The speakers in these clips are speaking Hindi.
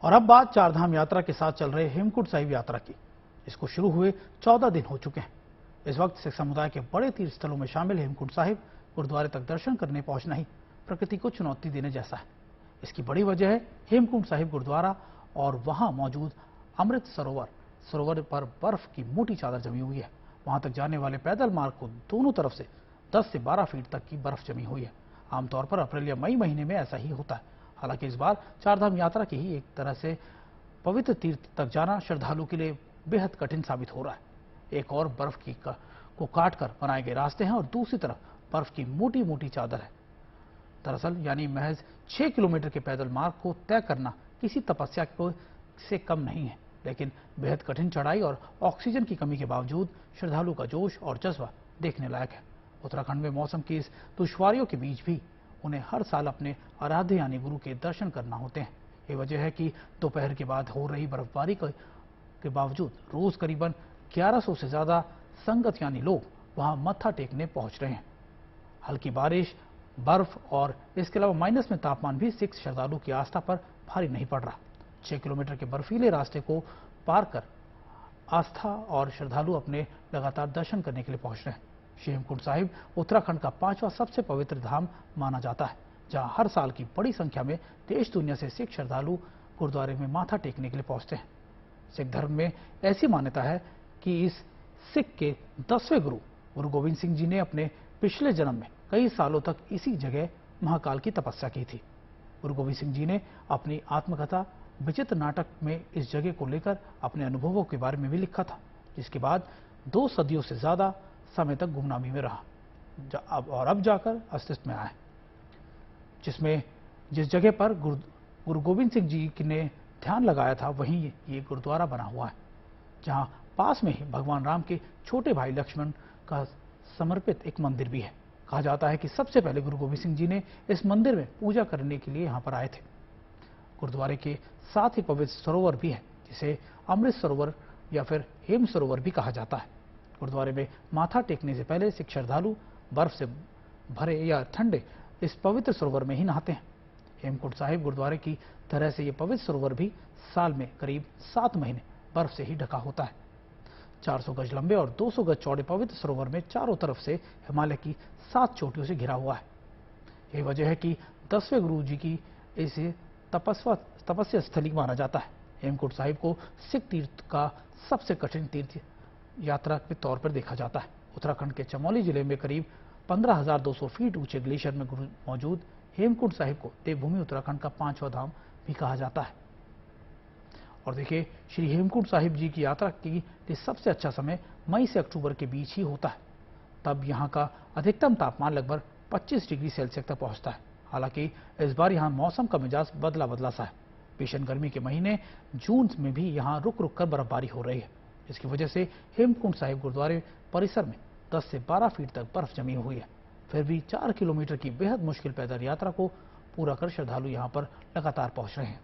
और अब बात चारधाम यात्रा के साथ चल रहे हेमकुंड साहिब यात्रा की। इसको शुरू हुए 14 दिन हो चुके हैं। इस वक्त सिख समुदाय के बड़े तीर्थ स्थलों में शामिल हेमकुंड साहिब गुरुद्वारे तक दर्शन करने पहुंचना ही प्रकृति को चुनौती देने जैसा है। इसकी बड़ी वजह है हेमकुंड साहिब गुरुद्वारा और वहां मौजूद अमृत सरोवर पर बर्फ की मोटी चादर जमी हुई है। वहां तक जाने वाले पैदल मार्ग को दोनों तरफ से 10 से 12 फीट तक की बर्फ जमी हुई है। आमतौर पर अप्रैल या मई महीने में ऐसा ही होता है। हालांकि इस बार चारधाम यात्रा की ही एक तरह से पवित्र तीर्थ तक जाना श्रद्धालु के लिए बेहद कठिन साबित हो रहा है। एक और बर्फ को काट कर बनाए गए रास्ते हैं और दूसरी तरफ बर्फ की मोटी मोटी चादर है। दरअसल यानी महज 6 किलोमीटर के पैदल मार्ग को तय करना किसी तपस्या से कम नहीं है, लेकिन बेहद कठिन चढ़ाई और ऑक्सीजन की कमी के बावजूद श्रद्धालु का जोश और जज्बा देखने लायक है। उत्तराखंड में मौसम की इस दुश्वारियों के बीच भी उन्हें हर साल अपने आराध्य यानी गुरु के दर्शन करना होते हैं। ये वजह है कि दोपहर के बाद हो रही बर्फबारी के बावजूद रोज करीबन 1100 से ज्यादा संगत यानी लोग वहां मत्था टेकने पहुंच रहे हैं। हल्की बारिश, बर्फ और इसके अलावा माइनस में तापमान भी सिख श्रद्धालु की आस्था पर भारी नहीं पड़ रहा। 6 किलोमीटर के बर्फीले रास्ते को पार कर आस्था और श्रद्धालु अपने लगातार दर्शन करने के लिए पहुंच रहे हैं। हेमकुंड साहिब उत्तराखंड का 5वां सबसे पवित्र धाम माना जाता है, जहां हर साल की बड़ी संख्या में देश दुनिया से सिख श्रद्धालु गुरुद्वारे में माथा टेकने के लिए पहुंचते हैं। सिख धर्म में ऐसी मान्यता है कि इस सिख के 10वें गुरु गोविंद सिंह जी ने अपने पिछले जन्म में कई सालों तक इसी जगह महाकाल की तपस्या की थी। गुरु गोविंद सिंह जी ने अपनी आत्मकथा विचित्र नाटक में इस जगह को लेकर अपने अनुभवों के बारे में भी लिखा था, जिसके बाद 2 सदियों से ज्यादा समय तक गुमनामी में रहा और अब जाकर अस्तित्व में आया, जिस जगह पर गुरु गोविंद सिंह जी ने ध्यान लगाया था वहीं ये गुरुद्वारा बना हुआ है, जहां पास में ही भगवान राम के छोटे भाई लक्ष्मण का समर्पित एक मंदिर भी है। कहा जाता है कि सबसे पहले गुरु गोविंद सिंह जी ने इस मंदिर में पूजा करने के लिए यहाँ पर आए थे। गुरुद्वारे के साथ ही पवित्र सरोवर भी है, जिसे अमृत सरोवर या फिर हेम सरोवर भी कहा जाता है। गुरुद्वारे में माथा टेकने से पहले सिख श्रद्धालु बर्फ से भरे या ठंडे इस पवित्र सरोवर में ही नहाते हैं। हेमकुंड साहिब गुरुद्वारे की तरह से ये पवित्र सरोवर भी साल में करीब 7 महीने बर्फ से ही ढका होता है। 400 गज लंबे और 200 गज चौड़े पवित्र सरोवर में चारों तरफ से हिमालय की 7 चोटियों से घिरा हुआ है। यही वजह है कि 10वें गुरु जी की इसे तपस्या स्थली माना जाता है। हेमकुंड साहिब को सिख तीर्थ का सबसे कठिन तीर्थ यात्रा के तौर पर देखा जाता है। उत्तराखंड के चमोली जिले में करीब 15,200 फीट ऊंचे ग्लेशियर में मौजूद हेमकुंड साहिब को देवभूमि उत्तराखंड का 5वां धाम भी कहा जाता है। और देखिए, श्री हेमकुंड साहिब जी की यात्रा के लिए सबसे अच्छा समय मई से अक्टूबर के बीच ही होता है। तब यहाँ का अधिकतम तापमान लगभग 25 डिग्री सेल्सियस तक पहुँचता है। हालांकि इस बार यहाँ मौसम का मिजाज बदला सा है। भीषण गर्मी के महीने जून में भी यहाँ रुक रुक कर बर्फबारी हो रही है, जिसकी वजह से हेमकुंड साहिब गुरुद्वारे परिसर में 10 से 12 फीट तक बर्फ जमी हुई है। फिर भी 4 किलोमीटर की बेहद मुश्किल पैदल यात्रा को पूरा कर श्रद्धालु यहाँ पर लगातार पहुंच रहे हैं।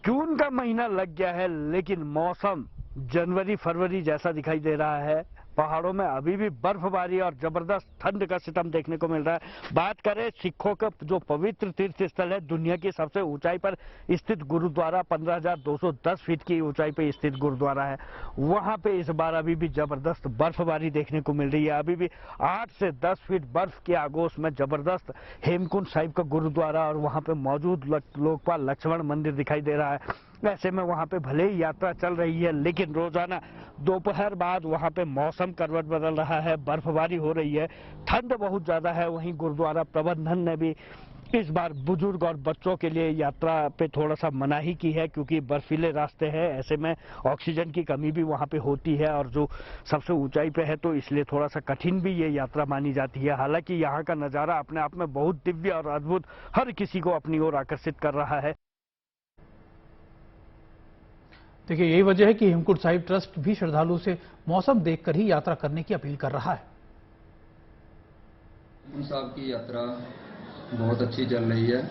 जून का महीना लग गया है, लेकिन मौसम जनवरी फरवरी जैसा दिखाई दे रहा है। पहाड़ों में अभी भी बर्फबारी और जबरदस्त ठंड का सितम देखने को मिल रहा है। बात करें सिखों का जो पवित्र तीर्थ स्थल है, दुनिया की सबसे ऊंचाई पर स्थित गुरुद्वारा 15,210 फीट की ऊंचाई पर स्थित गुरुद्वारा है। वहां पे इस बार अभी भी जबरदस्त बर्फबारी देखने को मिल रही है। अभी भी 8 से 10 फीट बर्फ के आगोश में जबरदस्त हेमकुंड साहिब का गुरुद्वारा और वहां पे मौजूद लोकपाल लक्ष्मण मंदिर दिखाई दे रहा है। ऐसे में वहां पे भले ही यात्रा चल रही है, लेकिन रोजाना दोपहर बाद वहां पे मौसम करवट बदल रहा है, बर्फबारी हो रही है, ठंड बहुत ज्यादा है। वहीं गुरुद्वारा प्रबंधन ने भी इस बार बुजुर्ग और बच्चों के लिए यात्रा पे थोड़ा सा मनाही की है, क्योंकि बर्फीले रास्ते हैं। ऐसे में ऑक्सीजन की कमी भी वहां पे होती है और जो सबसे ऊंचाई पे है, तो इसलिए थोड़ा सा कठिन भी ये यात्रा मानी जाती है। हालांकि यहाँ का नजारा अपने आप में बहुत दिव्य और अद्भुत हर किसी को अपनी ओर आकर्षित कर रहा है। देखिए, यही वजह है कि हेमकुंड साहिब ट्रस्ट भी श्रद्धालु से मौसम देखकर ही यात्रा करने की अपील कर रहा है। हेमकुंड साहब की यात्रा बहुत अच्छी चल रही है।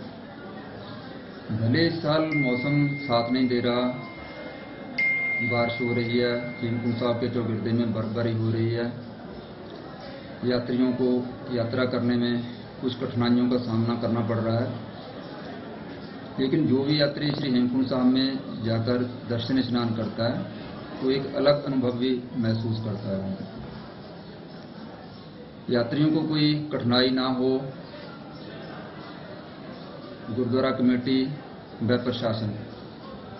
भले इस साल मौसम साथ नहीं दे रहा, बारिश हो रही है, हेमकुंड साहब के चौगिर्दे में बर्फबारी हो रही है। यात्रियों को यात्रा करने में कुछ कठिनाइयों का सामना करना पड़ रहा है। लेकिन जो भी यात्री श्री हेमकुंड साहब में जाकर दर्शन स्नान करता है तो एक अलग अनुभव भी महसूस करता है। यात्रियों को कोई कठिनाई ना हो, गुरुद्वारा कमेटी व प्रशासन,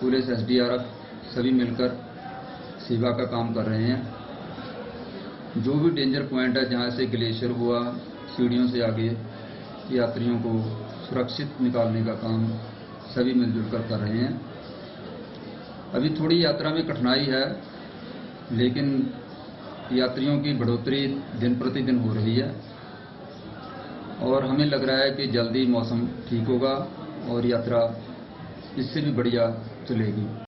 पुलिस, SDRF सभी मिलकर सेवा का काम कर रहे हैं। जो भी डेंजर पॉइंट है, जहां से ग्लेशियर हुआ, सीढ़ियों से आगे यात्रियों को सुरक्षित निकालने का काम सभी मिलजुल कर रहे हैं। अभी थोड़ी यात्रा में कठिनाई है, लेकिन यात्रियों की बढ़ोतरी दिन प्रतिदिन हो रही है और हमें लग रहा है कि जल्दी मौसम ठीक होगा और यात्रा इससे भी बढ़िया चलेगी।